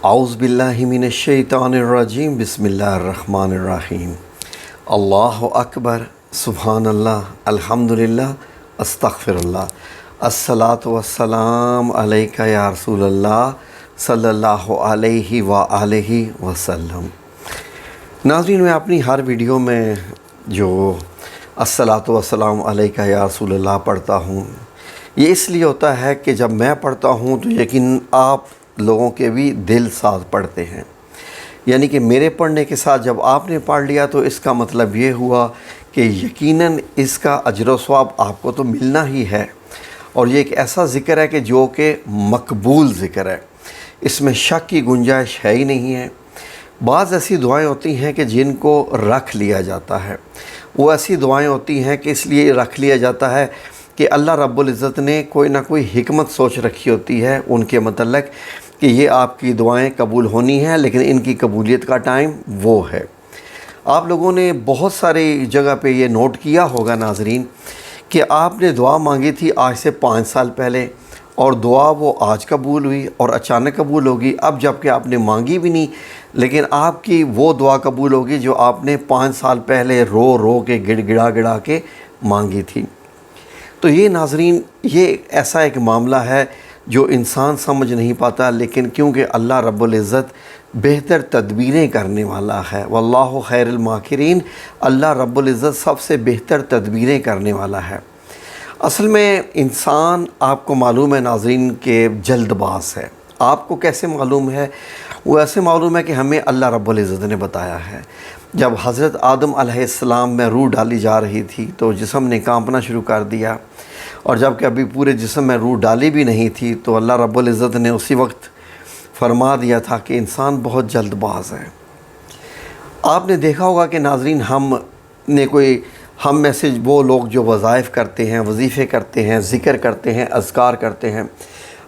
اعوذ باللہ من الشیطان الرجیم بسم اللہ الرحمن الرحیم اللہ اکبر سبحان اللہ الحمدللہ استغفر اللہ الصلاۃ والسلام علیک یا رسول اللہ صلی اللہ علیہ وآلہ وسلم۔ ناظرین، میں اپنی ہر ویڈیو میں جو الصلاۃ والسلام علیک یا رسول اللہ پڑھتا ہوں، یہ اس لیے ہوتا ہے کہ جب میں پڑھتا ہوں تو یقیناً آپ لوگوں کے بھی دل ساتھ پڑھتے ہیں، یعنی کہ میرے پڑھنے کے ساتھ جب آپ نے پڑھ لیا تو اس کا مطلب یہ ہوا کہ یقیناً اس کا اجر و ثواب آپ کو تو ملنا ہی ہے، اور یہ ایک ایسا ذکر ہے کہ جو کہ مقبول ذکر ہے، اس میں شک کی گنجائش ہے ہی نہیں ہے۔ بعض ایسی دعائیں ہوتی ہیں کہ جن کو رکھ لیا جاتا ہے، وہ ایسی دعائیں ہوتی ہیں کہ اس لیے رکھ لیا جاتا ہے کہ اللہ رب العزت نے کوئی نہ کوئی حکمت سوچ رکھی ہوتی ہے ان کے متعلق کہ یہ آپ کی دعائیں قبول ہونی ہیں، لیکن ان کی قبولیت کا ٹائم وہ ہے۔ آپ لوگوں نے بہت ساری جگہ پہ یہ نوٹ کیا ہوگا ناظرین کہ آپ نے دعا مانگی تھی آج سے 5 سال پہلے، اور دعا وہ آج قبول ہوئی اور اچانک قبول ہوگی۔ اب جب کہ آپ نے مانگی بھی نہیں، لیکن آپ کی وہ دعا قبول ہوگی جو آپ نے 5 سال پہلے رو رو کے گڑ گڑا کے مانگی تھی۔ تو یہ ناظرین، یہ ایسا ایک معاملہ ہے جو انسان سمجھ نہیں پاتا، لیکن کیونکہ اللہ رب العزت بہتر تدبیریں کرنے والا ہے، واللہ خیر الماکرین، اللہ رب العزت سب سے بہتر تدبیریں کرنے والا ہے۔ اصل میں انسان، آپ کو معلوم ہے ناظرین، کہ جلد باز ہے۔ آپ کو کیسے معلوم ہے؟ وہ ایسے معلوم ہے کہ ہمیں اللہ رب العزت نے بتایا ہے۔ جب حضرت آدم علیہ السلام میں روح ڈالی جا رہی تھی تو جسم نے کانپنا شروع کر دیا، اور جب کہ ابھی پورے جسم میں روح ڈالی بھی نہیں تھی تو اللہ رب العزت نے اسی وقت فرما دیا تھا کہ انسان بہت جلد باز ہے۔ آپ نے دیکھا ہوگا کہ ناظرین، ہم میں سے وہ لوگ جو وظائف کرتے ہیں، وظیفے کرتے ہیں، ذکر کرتے ہیں، اذکار کرتے ہیں،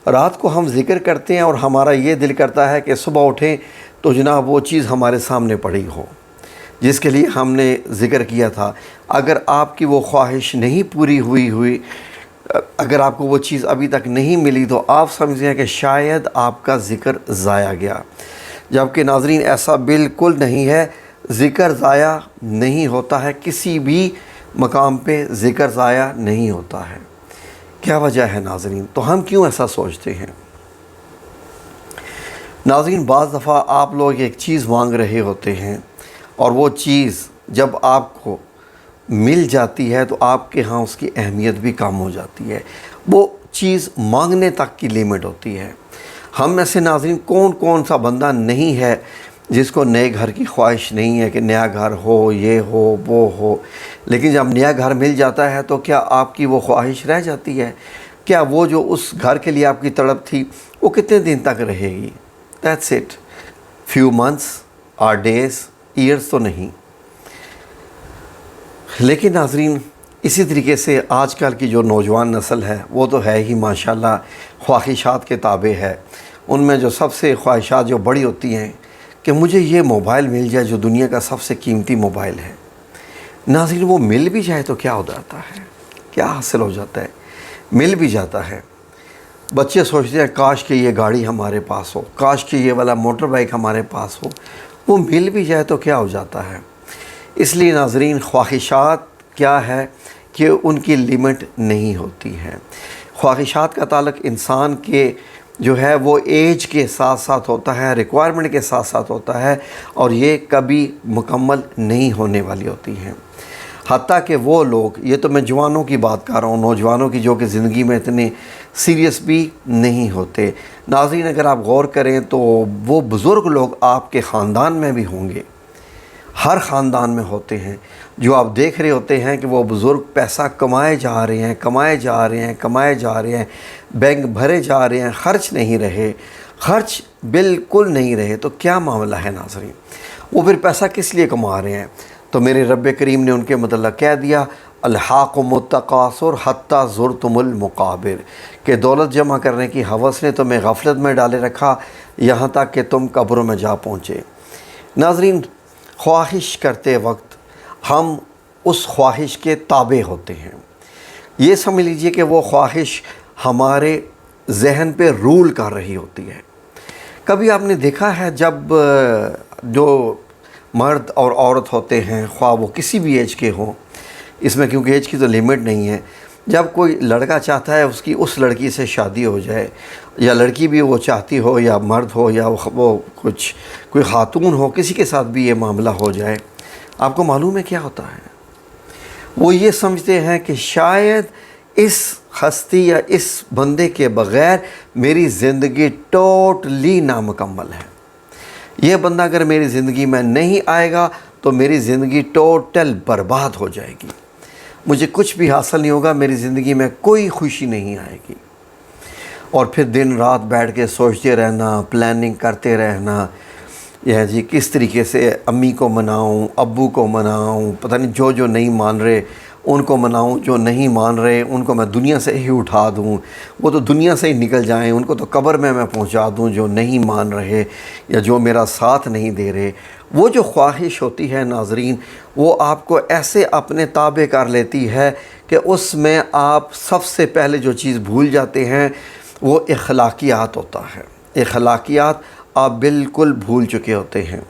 رات کو ہم ذکر کرتے ہیں اور ہمارا یہ دل کرتا ہے کہ صبح اٹھیں تو جناب وہ چیز ہمارے سامنے پڑی ہو جس کے لیے ہم نے ذکر کیا تھا۔ اگر آپ کی وہ خواہش نہیں پوری ہوئی، اگر آپ کو وہ چیز ابھی تک نہیں ملی تو آپ سمجھیں کہ شاید آپ کا ذکر ضائع گیا، جبکہ ناظرین ایسا بالکل نہیں ہے۔ ذکر ضائع نہیں ہوتا ہے، کسی بھی مقام پہ ذکر ضائع نہیں ہوتا ہے۔ کیا وجہ ہے ناظرین؟ تو ہم کیوں ایسا سوچتے ہیں؟ ناظرین، بعض دفعہ آپ لوگ ایک چیز مانگ رہے ہوتے ہیں اور وہ چیز جب آپ کو مل جاتی ہے تو آپ کے ہاں اس کی اہمیت بھی کم ہو جاتی ہے۔ وہ چیز مانگنے تک کی لیمٹ ہوتی ہے۔ ہم میں سے ناظرین کون سا بندہ نہیں ہے جس کو نئے گھر کی خواہش نہیں ہے کہ نیا گھر ہو، یہ ہو، وہ ہو، لیکن جب نیا گھر مل جاتا ہے تو کیا آپ کی وہ خواہش رہ جاتی ہے؟ کیا وہ جو اس گھر کے لیے آپ کی تڑپ تھی وہ کتنے دن تک رہے گی؟ دیٹس اٹ، فیو منتھس اور ڈیز، ایئرس تو نہیں۔ لیکن ناظرین، اسی طریقے سے آج کل کی جو نوجوان نسل ہے وہ تو ہے ہی ماشاءاللہ خواہشات کے تابع ہے۔ ان میں جو سب سے خواہشات جو بڑی ہوتی ہیں کہ مجھے یہ موبائل مل جائے جو دنیا کا سب سے قیمتی موبائل ہے۔ ناظرین، وہ مل بھی جائے تو کیا ہو جاتا ہے؟ کیا حاصل ہو جاتا ہے؟ مل بھی جاتا ہے، بچے سوچتے ہیں کاش کہ یہ گاڑی ہمارے پاس ہو، کاش کہ یہ والا موٹر بائک ہمارے پاس ہو۔ وہ مل بھی جائے تو کیا ہو جاتا ہے؟ اس لیے ناظرین، خواہشات کیا ہے کہ ان کی لیمٹ نہیں ہوتی ہے۔ خواہشات کا تعلق انسان کے جو ہے وہ ایج کے ساتھ ساتھ ہوتا ہے، ریکوائرمنٹ کے ساتھ ساتھ ہوتا ہے، اور یہ کبھی مکمل نہیں ہونے والی ہوتی ہیں۔ حتیٰ کہ وہ لوگ، یہ تو میں جوانوں کی بات کر رہا ہوں، نوجوانوں کی جو کہ زندگی میں اتنے سیریس بھی نہیں ہوتے۔ ناظرین، اگر آپ غور کریں تو وہ بزرگ لوگ آپ کے خاندان میں بھی ہوں گے، ہر خاندان میں ہوتے ہیں، جو آپ دیکھ رہے ہوتے ہیں کہ وہ بزرگ پیسہ کمائے جا رہے ہیں، بینک بھرے جا رہے ہیں، خرچ بالکل نہیں رہے۔ تو کیا معاملہ ہے ناظرین؟ وہ پھر پیسہ کس لیے کما رہے ہیں؟ تو میرے رب کریم نے ان کے متعلق کہہ دیا، الہاکم التکاثر حتی زرتم المقابر، کہ دولت جمع کرنے کی ہوس نے تمہیں غفلت میں ڈالے رکھا یہاں تک کہ تم قبروں میں جا پہنچے۔ ناظرین، خواہش کرتے وقت ہم اس خواہش کے تابع ہوتے ہیں۔ یہ سمجھ لیجئے کہ وہ خواہش ہمارے ذہن پہ رول کر رہی ہوتی ہے کبھی آپ نے دیکھا ہے جب جو مرد اور عورت ہوتے ہیں، خواہ وہ کسی بھی ایج کے ہوں، اس میں کیونکہ ایج کی تو لیمٹ نہیں ہے، جب کوئی لڑکا چاہتا ہے اس لڑکی سے شادی ہو جائے، یا لڑکی بھی وہ چاہتی ہو، یا مرد ہو، یا وہ کوئی خاتون ہو، کسی کے ساتھ بھی یہ معاملہ ہو جائے، آپ کو معلوم ہے کیا ہوتا ہے؟ وہ یہ سمجھتے ہیں کہ شاید اس ہستی یا اس بندے کے بغیر میری زندگی ٹوٹلی نامکمل ہے۔ یہ بندہ اگر میری زندگی میں نہیں آئے گا تو میری زندگی ٹوٹل برباد ہو جائے گی، مجھے کچھ بھی حاصل نہیں ہوگا، میری زندگی میں کوئی خوشی نہیں آئے گی۔ اور پھر دن رات بیٹھ کے سوچتے رہنا، پلاننگ کرتے رہنا، یہ جی کس طریقے سے امی کو مناؤں، ابو کو مناؤں، پتہ نہیں جو نہیں مان رہے ان کو مناؤں، جو نہیں مان رہے ان کو میں دنیا سے ہی اٹھا دوں، وہ تو دنیا سے ہی نکل جائیں، ان کو تو قبر میں پہنچا دوں جو نہیں مان رہے یا جو میرا ساتھ نہیں دے رہے۔ وہ جو خواہش ہوتی ہے ناظرین، وہ آپ کو ایسے اپنے تابع کر لیتی ہے کہ اس میں آپ سب سے پہلے جو چیز بھول جاتے ہیں وہ اخلاقیات ہوتا ہے۔ اخلاقیات آپ بالکل بھول چکے ہوتے ہیں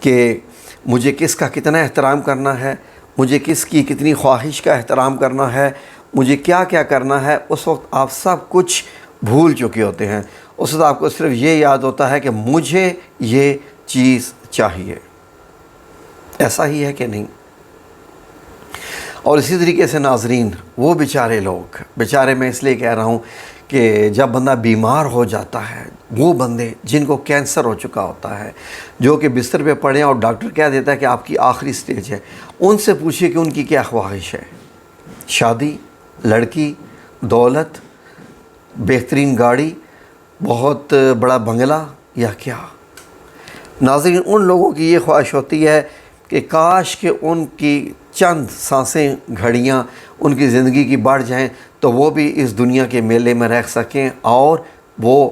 کہ مجھے کس کا کتنا احترام کرنا ہے، مجھے کس کی کتنی خواہش کا احترام کرنا ہے، مجھے کیا کیا کرنا ہے، اس وقت آپ سب کچھ بھول چکے ہوتے ہیں۔ اس وقت آپ کو صرف یہ یاد ہوتا ہے کہ مجھے یہ چیز چاہیے۔ ایسا ہی ہے کہ نہیں؟ اور اسی طریقے سے ناظرین، وہ بیچارے میں اس لیے کہہ رہا ہوں کہ جب بندہ بیمار ہو جاتا ہے، وہ بندے جن کو کینسر ہو چکا ہوتا ہے، جو کہ بستر پہ پڑے اور ڈاکٹر کہہ دیتا ہے کہ آپ کی آخری سٹیج ہے، ان سے پوچھیے کہ ان کی کیا خواہش ہے؟ شادی، لڑکی، دولت، بہترین گاڑی، بہت بڑا بنگلہ، یا کیا؟ ناظرین، ان لوگوں کی یہ خواہش ہوتی ہے کہ کاش کہ ان کی چند سانسیں، گھڑیاں ان کی زندگی کی بڑھ جائیں تو وہ بھی اس دنیا کے میلے میں رہ سکیں، اور وہ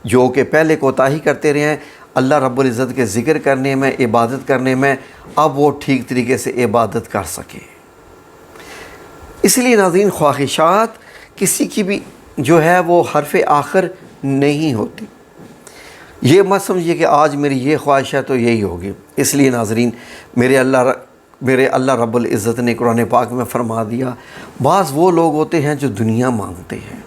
جو کہ پہلے کوتاہی کرتے رہے ہیں اللہ رب العزت کے ذکر کرنے میں، عبادت کرنے میں، اب وہ ٹھیک طریقے سے عبادت کر سکیں۔ اس لیے ناظرین، خواہشات کسی کی بھی جو ہے وہ حرف آخر نہیں ہوتی۔ یہ مت سمجھیے کہ آج میری یہ خواہش ہے تو یہی ہوگی۔ اس لیے ناظرین، میرے اللہ رب العزت نے قرآن پاک میں فرما دیا، بعض وہ لوگ ہوتے ہیں جو دنیا مانگتے ہیں،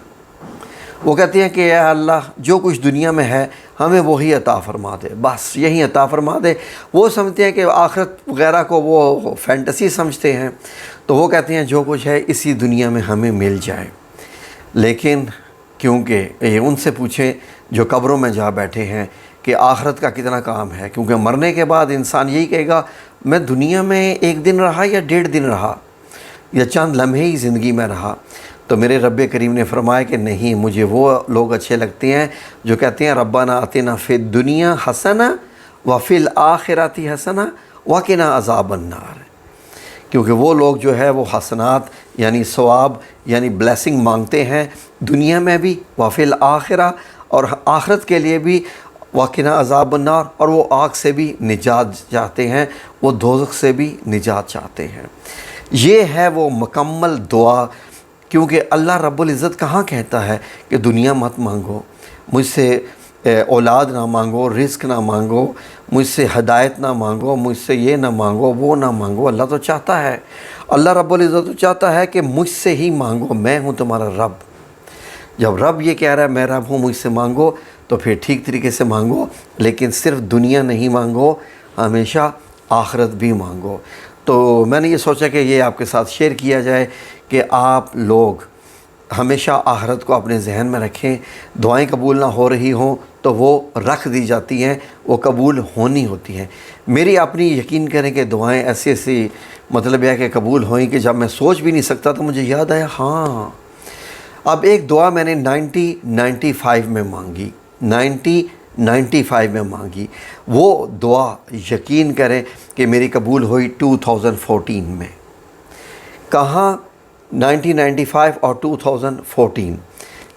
وہ کہتے ہیں کہ اے اللہ جو کچھ دنیا میں ہے ہمیں وہی عطا فرما دے، بس یہی عطا فرما دے۔ وہ سمجھتے ہیں کہ آخرت وغیرہ کو وہ فینٹسی سمجھتے ہیں، تو وہ کہتے ہیں جو کچھ ہے اسی دنیا میں ہمیں مل جائے۔ لیکن کیونکہ یہ ان سے پوچھیں جو قبروں میں جا بیٹھے ہیں کہ آخرت کا کتنا کام ہے، کیونکہ مرنے کے بعد انسان یہی کہے گا میں دنیا میں 1 دن رہا یا 1.5 دن رہا یا چند لمحے ہی زندگی میں رہا۔ تو میرے رب کریم نے فرمایا کہ نہیں، مجھے وہ لوگ اچھے لگتے ہیں جو کہتے ہیں ربنا آتنا فی الدنیا حسنہ وفی الآخرۃ حسنہ وقنا عذاب النار، کیونکہ وہ لوگ جو ہے وہ حسنات یعنی ثواب یعنی بلیسنگ مانگتے ہیں دنیا میں بھی، وفی الآخرہ اور آخرت کے لیے بھی، وقنا عذاب النار اور وہ آگ سے بھی نجات چاہتے ہیں، وہ دوزخ سے بھی نجات چاہتے ہیں۔ یہ ہے وہ مکمل دعا، کیونکہ اللہ رب العزت کہاں کہتا ہے کہ دنیا مت مانگو، مجھ سے اولاد نہ مانگو، رزق نہ مانگو، مجھ سے ہدایت نہ مانگو، مجھ سے یہ نہ مانگو، وہ نہ مانگو۔ اللہ تو چاہتا ہے، اللہ رب العزت تو چاہتا ہے کہ مجھ سے ہی مانگو، میں ہوں تمہارا رب۔ جب رب یہ کہہ رہا ہے میں رب ہوں مجھ سے مانگو، تو پھر ٹھیک طریقے سے مانگو، لیکن صرف دنیا نہیں مانگو، ہمیشہ آخرت بھی مانگو۔ تو میں نے یہ سوچا کہ یہ آپ کے ساتھ شیئر کیا جائے کہ آپ لوگ ہمیشہ آخرت کو اپنے ذہن میں رکھیں۔ دعائیں قبول نہ ہو رہی ہوں تو وہ رکھ دی جاتی ہیں، وہ قبول ہونی ہوتی ہیں۔ میری اپنی یقین کریں کہ دعائیں ایسی مطلب ہے کہ قبول ہوئیں کہ جب میں سوچ بھی نہیں سکتا تو مجھے یاد آیا ہاں اب ایک دعا میں نے 1995 میں مانگی، 1995 میں مانگی، وہ دعا یقین کریں کہ میری قبول ہوئی 2014 میں۔ کہاں؟ 1995 اور 2014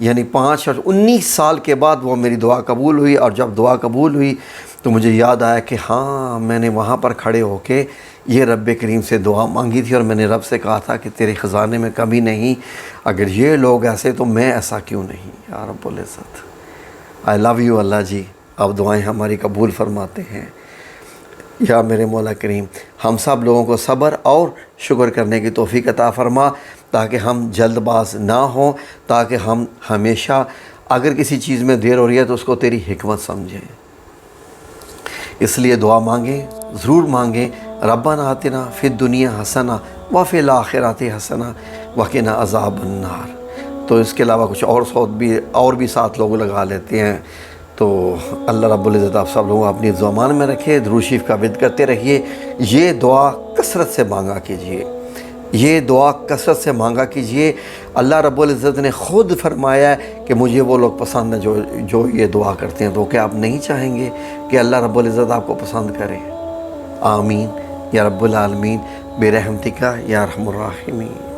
یعنی 5 اور 19 سال کے بعد وہ میری دعا قبول ہوئی۔ اور جب دعا قبول ہوئی تو مجھے یاد آیا کہ ہاں میں نے وہاں پر کھڑے ہو کے یہ رب کریم سے دعا مانگی تھی، اور میں نے رب سے کہا تھا کہ تیرے خزانے میں کمی نہیں، اگر یہ لوگ ایسے تو میں ایسا کیوں نہیں۔ یا رب العزت، آئی لو یو اللہ جی، آپ دعائیں ہماری قبول فرماتے ہیں۔ یا میرے مولا کریم، ہم سب لوگوں کو صبر اور شکر کرنے کی توفیق عطا فرما، تاکہ ہم جلد باز نہ ہوں، تاکہ ہم ہمیشہ اگر کسی چیز میں دیر ہو رہی ہے تو اس کو تیری حکمت سمجھیں۔ اس لیے دعا مانگیں، ضرور مانگیں، ربنا آتنا فی الدنیا حسنہ وفی الآخرۃ حسنہ وقنا عذاب النار۔ تو اس کے علاوہ کچھ اور بھی ساتھ لوگ لگا لیتے ہیں۔ تو اللہ رب العزت آپ سب لوگوں اپنی زبان میں رکھے، درود شریف کا ورد کرتے رہیے۔ یہ دعا کثرت سے مانگا کیجئے، یہ دعا کثرت سے مانگا کیجئے۔ اللہ رب العزت نے خود فرمایا ہے کہ مجھے وہ لوگ پسند ہیں جو یہ دعا کرتے ہیں۔ تو کیا آپ نہیں چاہیں گے کہ اللہ رب العزت آپ کو پسند کرے؟ آمین یا رب العالمین برحمتک یا ارحم الراحمین۔